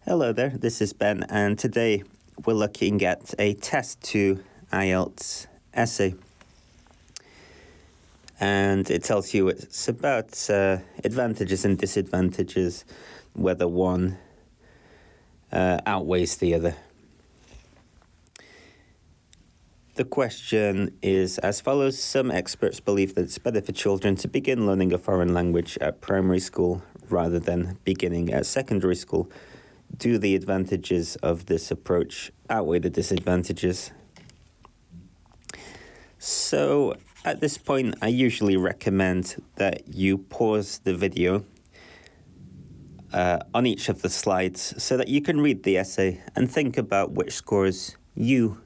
Hello there, this is Ben, and today we're looking at a Test 2 IELTS essay. And it tells you it's about advantages and disadvantages, whether one outweighs the other. The question is as follows. Some experts believe that it's better for children to begin learning a foreign language at primary school rather than beginning at secondary school. Do the advantages of this approach outweigh the disadvantages? So at this point, I usually recommend that you pause the video on each of the slides so that you can read the essay and think about which scores you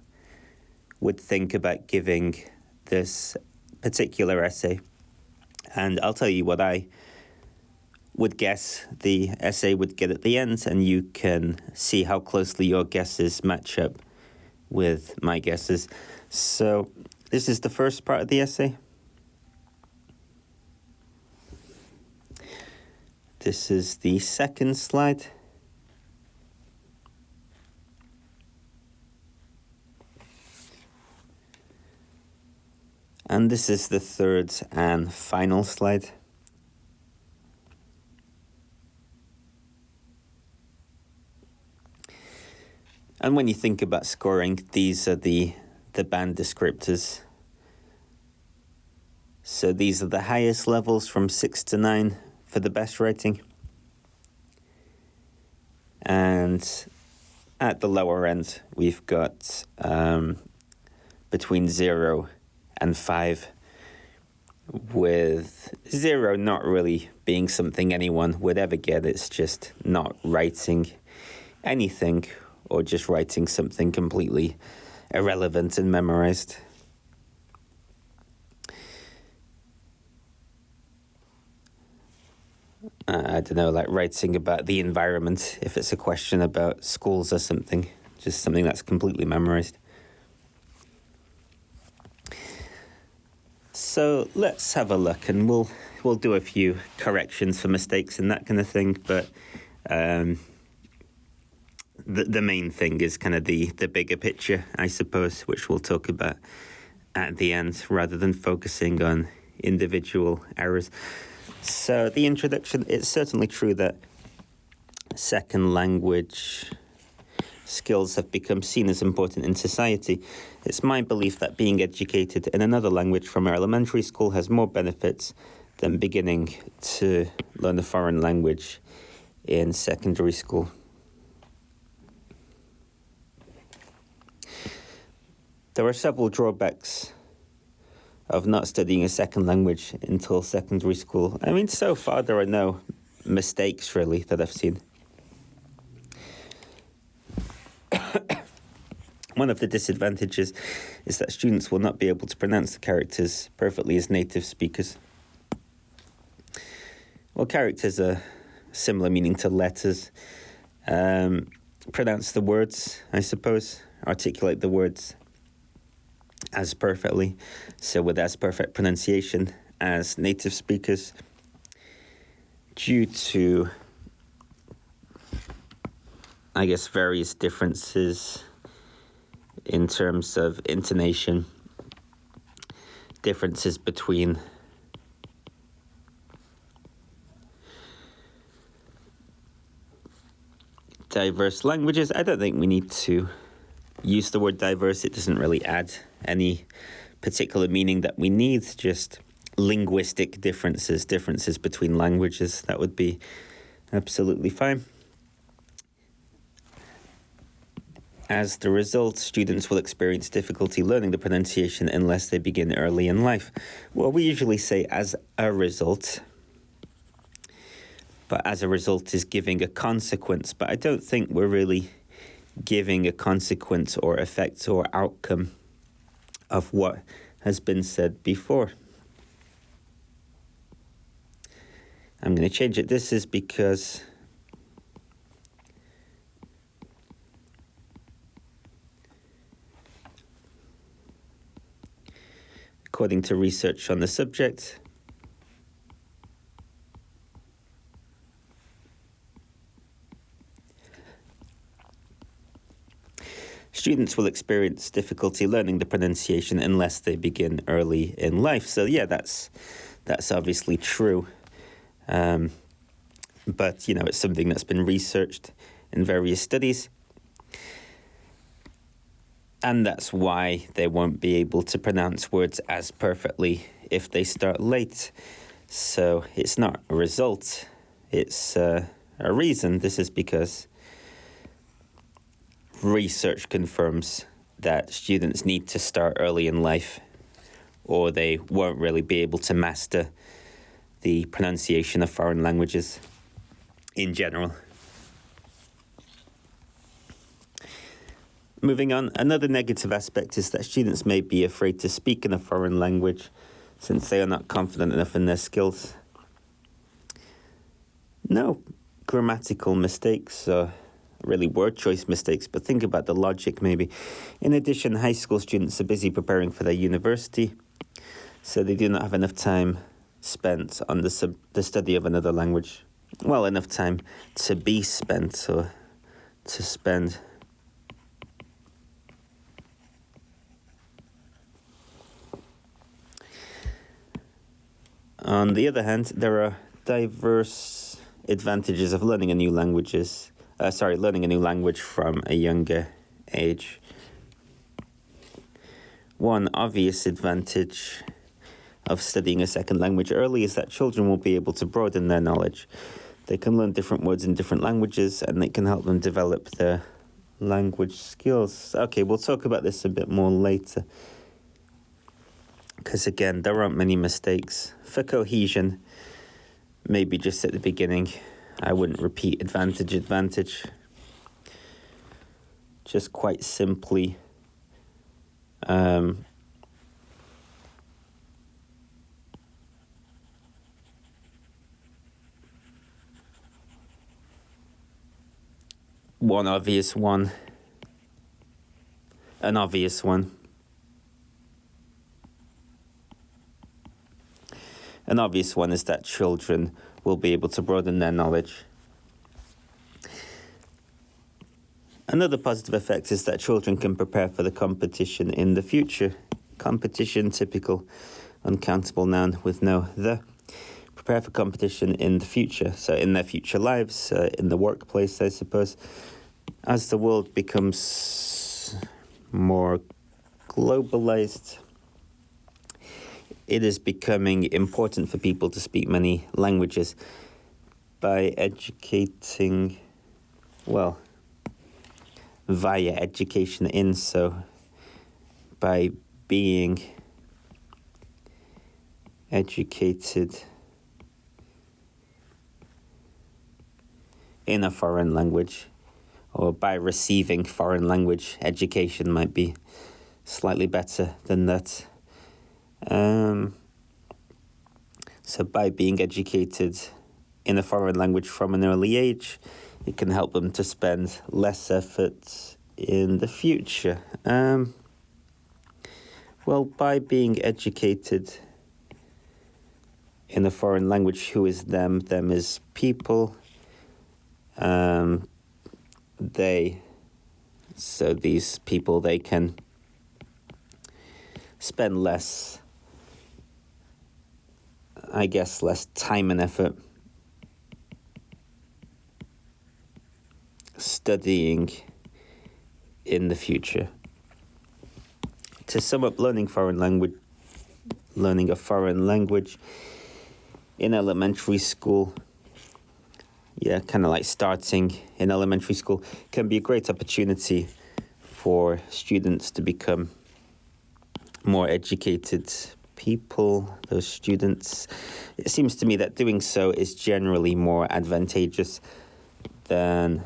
would think about giving this particular essay. And I'll tell you what I would guess the essay would get at the end, and you can see how closely your guesses match up with my guesses. So this is the first part of the essay. This is the second slide. And this is the third and final slide. And when you think about scoring, these are the band descriptors. So these are the highest levels from 6 to 9 for the best writing. And at the lower end, we've got between 0 and 5, with 0 not really being something anyone would ever get. It's just not writing anything, or just writing something completely irrelevant and memorized. I don't know, like writing about the environment, if it's a question about schools or something, just something that's completely memorized. So let's have a look, and we'll do a few corrections for mistakes and that kind of thing, but the main thing is kind of the bigger picture, I suppose, which we'll talk about at the end, rather than focusing on individual errors. So the introduction, it's certainly true that second language skills have become seen as important in society. It's my belief that being educated in another language from elementary school has more benefits than beginning to learn a foreign language in secondary school. There are several drawbacks of not studying a second language until secondary school. I mean, so far there are no mistakes really that I've seen. One of the disadvantages is that students will not be able to pronounce the characters perfectly as native speakers. Well, characters are similar meaning to letters. Pronounce the words, I suppose, articulate the words as perfectly, so with as perfect pronunciation as native speakers, due to, I guess, various differences in terms of intonation, differences between diverse languages. I don't think we need to use the word diverse. It doesn't really add any particular meaning that we need, just linguistic differences between languages. That would be absolutely fine. As the result, students will experience difficulty learning the pronunciation unless they begin early in life. Well, we usually say as a result, but as a result is giving a consequence, but I don't think we're really giving a consequence or effect or outcome of what has been said before. I'm going to change it. This is because according to research on the subject, students will experience difficulty learning the pronunciation unless they begin early in life. So yeah, that's obviously true. But, it's something that's been researched in various studies. And that's why they won't be able to pronounce words as perfectly if they start late. So it's not a result, it's a reason. This is because research confirms that students need to start early in life, or they won't really be able to master the pronunciation of foreign languages in general. Moving on, another negative aspect is that students may be afraid to speak in a foreign language since they are not confident enough in their skills. No grammatical mistakes or really word choice mistakes, but think about the logic maybe. In addition, high school students are busy preparing for their university, so they do not have enough time spent on the study of another language. Well, enough time to be spent or to spend. On the other hand, there are diverse advantages of learning a new language from a younger age. One obvious advantage of studying a second language early is that children will be able to broaden their knowledge. They can learn different words in different languages, and it can help them develop their language skills. Okay, we'll talk about this a bit more later, because again, there aren't many mistakes. For cohesion, maybe just at the beginning, I wouldn't repeat advantage. Just quite simply, an obvious one is that children will be able to broaden their knowledge. Another positive effect is that children can prepare for the competition in the future. Competition, typical uncountable noun with no the. Prepare for competition in the future, so in their future lives, in the workplace, I suppose. As the world becomes more globalized, it is becoming important for people to speak many languages. By educating, via education so by being educated in a foreign language, or by receiving foreign language education might be slightly better than that. So by being educated in a foreign language from an early age, it can help them to spend less effort in the future. By being educated in a foreign language, who is them? Them is people. So these people, they can spend less time and effort studying in the future. To sum up, learning a foreign language in elementary school, kind of like starting in elementary school, can be a great opportunity for students to become more educated people, those students. It seems to me that doing so is generally more advantageous than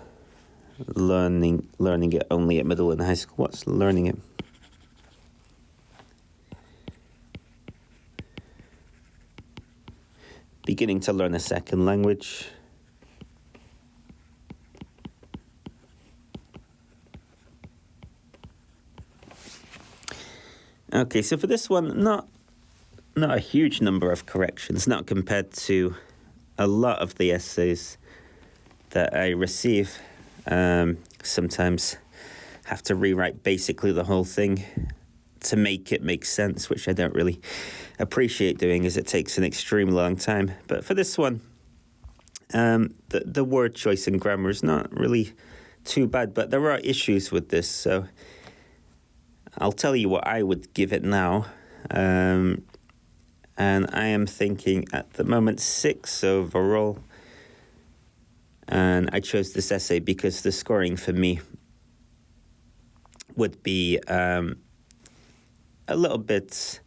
learning it only at middle and high school. What's learning it? Beginning to learn a second language. Okay, so for this one, not a huge number of corrections, not compared to a lot of the essays that I receive. Sometimes have to rewrite basically the whole thing to make it make sense, which I don't really appreciate doing, as it takes an extremely long time. But for this one, the word choice and grammar is not really too bad, but there are issues with this, so I'll tell you what I would give it now. And I am thinking at the moment 6 overall. And I chose this essay because the scoring for me would be a little bit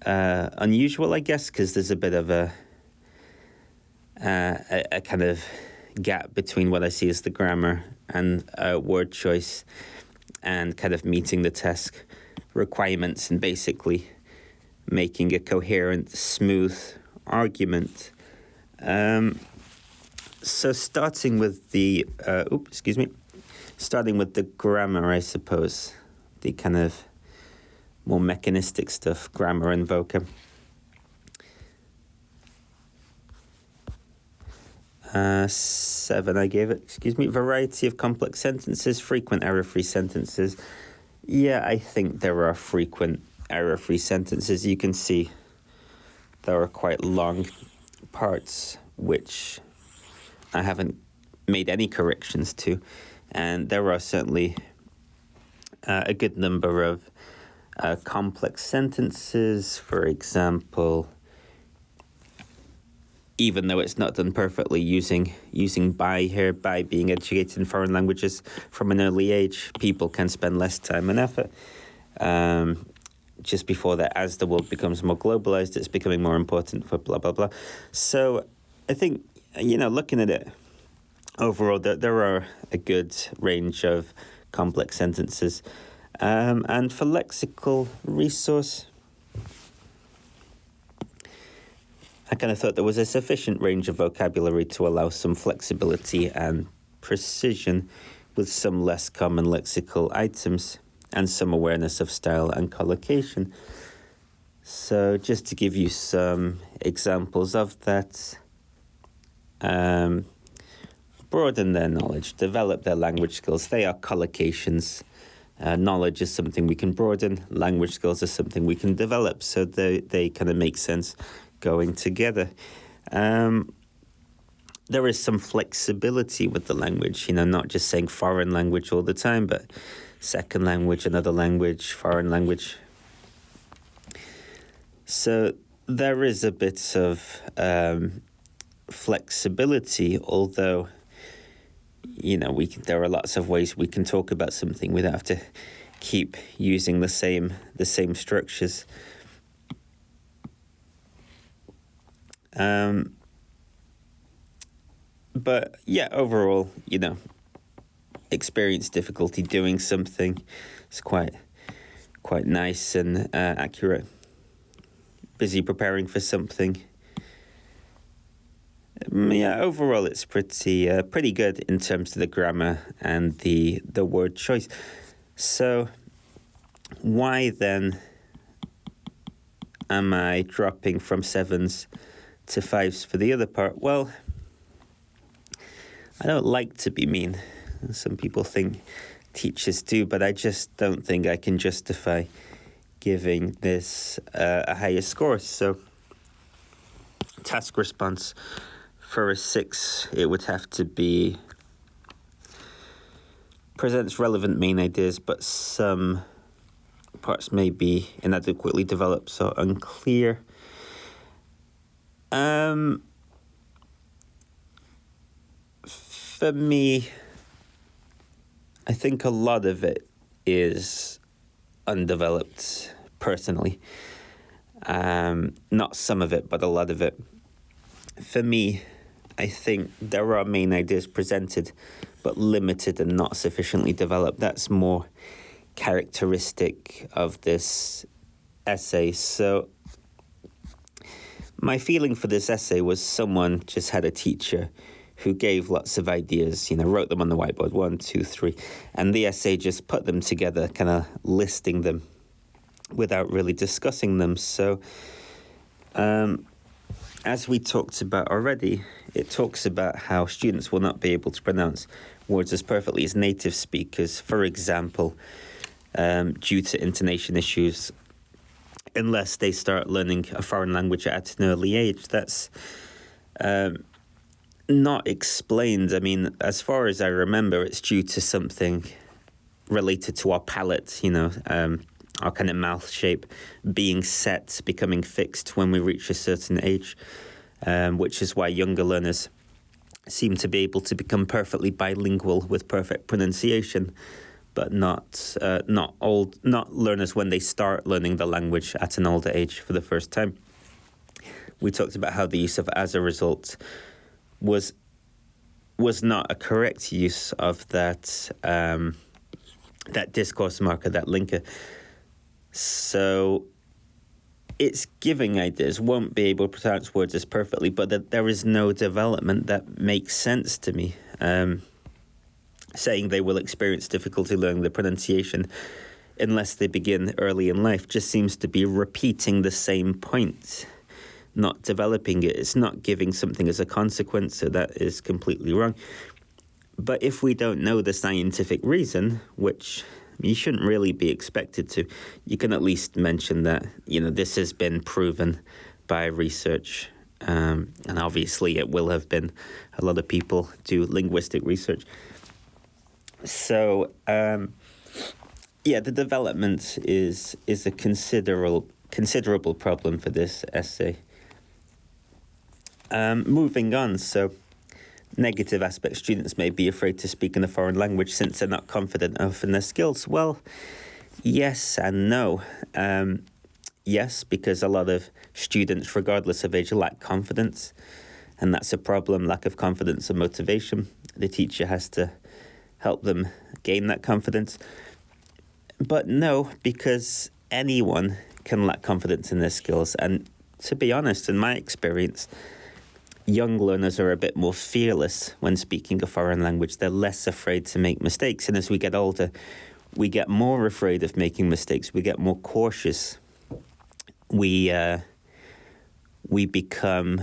unusual, I guess, because there's a bit of a kind of gap between what I see as the grammar and word choice and kind of meeting the test requirements and basically making a coherent, smooth argument. So starting with the grammar, I suppose, the kind of more mechanistic stuff, grammar and vocab. 7 I gave it, variety of complex sentences, frequent error-free sentences. Yeah, I think there are frequent error-free sentences. You can see there are quite long parts which I haven't made any corrections to, and there are certainly a good number of complex sentences. For example, even though it's not done perfectly, using by here, by being educated in foreign languages from an early age, people can spend less time and effort. Just before that, as the world becomes more globalized, it's becoming more important for blah, blah, blah. So I think, looking at it overall, there are a good range of complex sentences. And for lexical resource, I kind of thought there was a sufficient range of vocabulary to allow some flexibility and precision, with some less common lexical items and some awareness of style and collocation. So just to give you some examples of that, broaden their knowledge, develop their language skills. They are collocations. Knowledge is something we can broaden. Language skills is something we can develop. So they kind of make sense going together. There is some flexibility with the language, not just saying foreign language all the time, but second language, another language, foreign language. So there is a bit of flexibility, although, there are lots of ways we can talk about something without have to keep using the same structures. But yeah, overall, experience difficulty doing something. It's quite nice and accurate. Busy preparing for something. Yeah, overall it's pretty good in terms of the grammar and the word choice. So why then am I dropping from 7s to 5s for the other part? Well, I don't like to be mean. Some people think teachers do, but I just don't think I can justify giving this a higher score. So task response, for a 6, it would have to be presents relevant main ideas, but some parts may be inadequately developed, so unclear. For me, I think a lot of it is undeveloped, personally. Not some of it, but a lot of it. For me, I think there are main ideas presented, but limited and not sufficiently developed. That's more characteristic of this essay. So my feeling for this essay was someone just had a teacher who gave lots of ideas, wrote them on the whiteboard, 1, 2, 3, and the essay just put them together, kind of listing them without really discussing them. So I as we talked about already, it talks about how students will not be able to pronounce words as perfectly as native speakers, for example, due to intonation issues, unless they start learning a foreign language at an early age. That's not explained. I mean, as far as I remember, it's due to something related to our palate, our kind of mouth shape being set, becoming fixed when we reach a certain age, which is why younger learners seem to be able to become perfectly bilingual with perfect pronunciation, but not learners when they start learning the language at an older age for the first time. We talked about how the use of as a result was not a correct use of that discourse marker, that linker. So it's giving ideas, won't be able to pronounce words as perfectly, but that there is no development that makes sense to me. Saying they will experience difficulty learning the pronunciation unless they begin early in life just seems to be repeating the same point, not developing it. It's not giving something as a consequence, so that is completely wrong. But if we don't know the scientific reason, which you shouldn't really be expected to, you can at least mention that, this has been proven by research. And obviously it will have been. A lot of people do linguistic research. So, the development is a considerable problem for this essay. Moving on, so negative aspects: students may be afraid to speak in a foreign language since they're not confident enough in their skills. Well, yes and no. Yes, because a lot of students, regardless of age, lack confidence, and that's a problem, lack of confidence and motivation. The teacher has to help them gain that confidence. But no, because anyone can lack confidence in their skills. And to be honest, in my experience, young learners are a bit more fearless when speaking a foreign language. They're less afraid to make mistakes. And as we get older, we get more afraid of making mistakes. We get more cautious. We become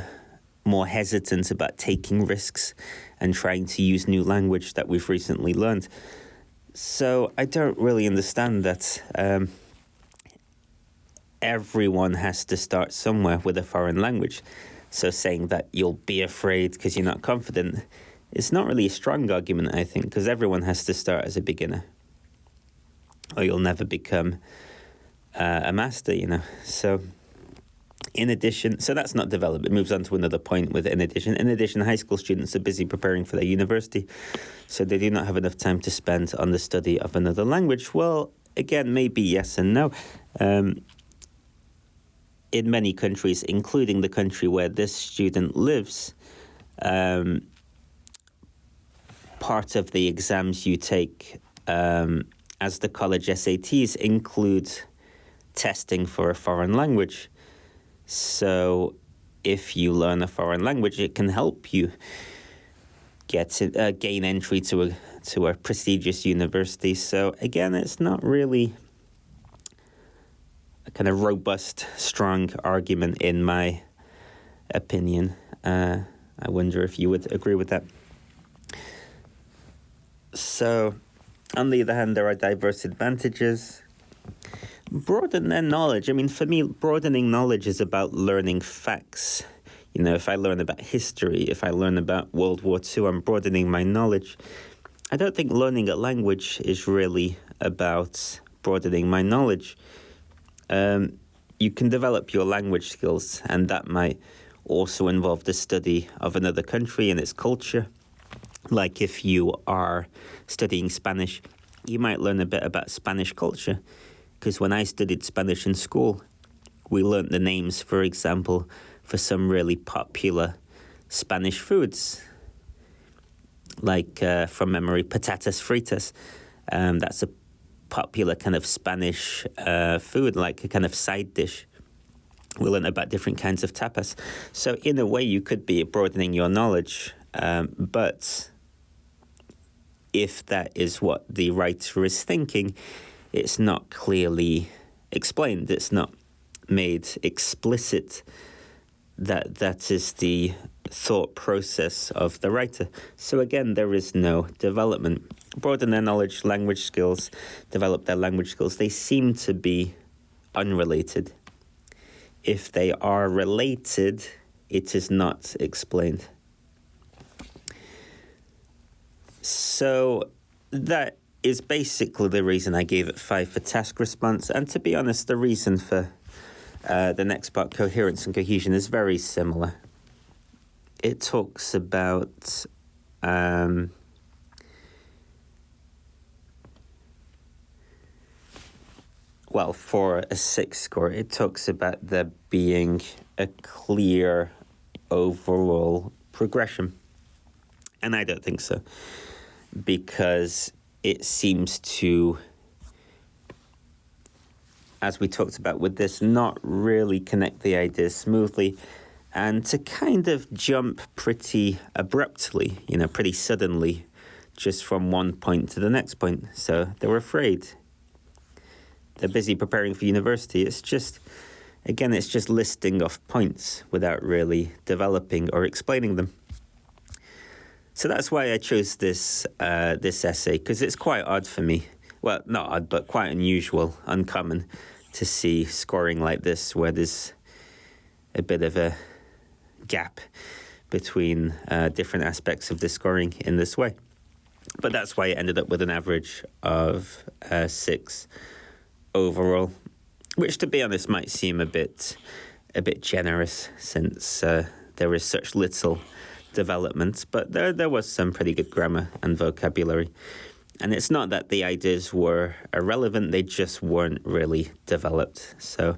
more hesitant about taking risks and trying to use new language that we've recently learned. So I don't really understand that everyone has to start somewhere with a foreign language. So saying that you'll be afraid because you're not confident is not really a strong argument, I think, because everyone has to start as a beginner, or you'll never become a master, So in addition, so that's not developed. It moves on to another point with in addition, high school students are busy preparing for their university, so they do not have enough time to spend on the study of another language. Well, again, maybe yes and no. In many countries, including the country where this student lives, part of the exams you take as the college SATs include testing for a foreign language. So if you learn a foreign language, it can help you gain entry to a prestigious university. So again, it's not really a kind of robust, strong argument in my opinion. I wonder if you would agree with that. So on the other hand, there are diverse advantages. Broaden their knowledge. I mean, for me, broadening knowledge is about learning facts. If I learn about history, if I learn about World War II, I'm broadening my knowledge. I don't think learning a language is really about broadening my knowledge. You can develop your language skills, and that might also involve the study of another country and its culture. Like if you are studying Spanish, you might learn a bit about Spanish culture. Because when I studied Spanish in school, we learnt the names, for example, for some really popular Spanish foods. Like, from memory, patatas fritas. That's a popular kind of Spanish food, like a kind of side dish. We learnt about different kinds of tapas. So in a way, you could be broadening your knowledge. But if that is what the writer is thinking, it's not clearly explained. It's not made explicit. that is the thought process of the writer. So again, there is no development. Broaden their knowledge, language skills, develop their language skills. They seem to be unrelated. If they are related, it is not explained. So that is basically the reason I gave it 5 for task response. And to be honest, the reason for the next part, coherence and cohesion, is very similar. It talks about for a 6 score, it talks about there being a clear overall progression. And I don't think so, because it seems to, as we talked about with this, not really connect the ideas smoothly, and to kind of jump pretty abruptly, pretty suddenly, just from one point to the next point. So they're afraid. They're busy preparing for university. It's just listing off points without really developing or explaining them. So that's why I chose this essay, because it's quite odd for me. Well, not odd, but quite unusual, uncommon, to see scoring like this, where there's a bit of a gap between different aspects of the scoring in this way. But that's why it ended up with an average of 6 overall, which, to be honest, might seem a bit generous, since there is such little development. But there was some pretty good grammar and vocabulary. And it's not that the ideas were irrelevant, they just weren't really developed. So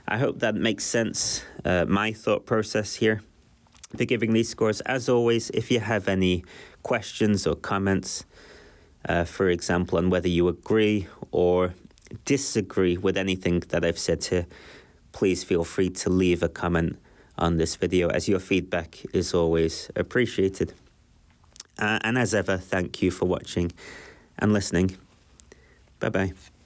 I hope that makes sense, my thought process here for giving these scores. As always, if you have any questions or comments, for example, on whether you agree or disagree with anything that I've said here, please feel free to leave a comment on this video, as your feedback is always appreciated. And as ever, thank you for watching and listening. Bye-bye.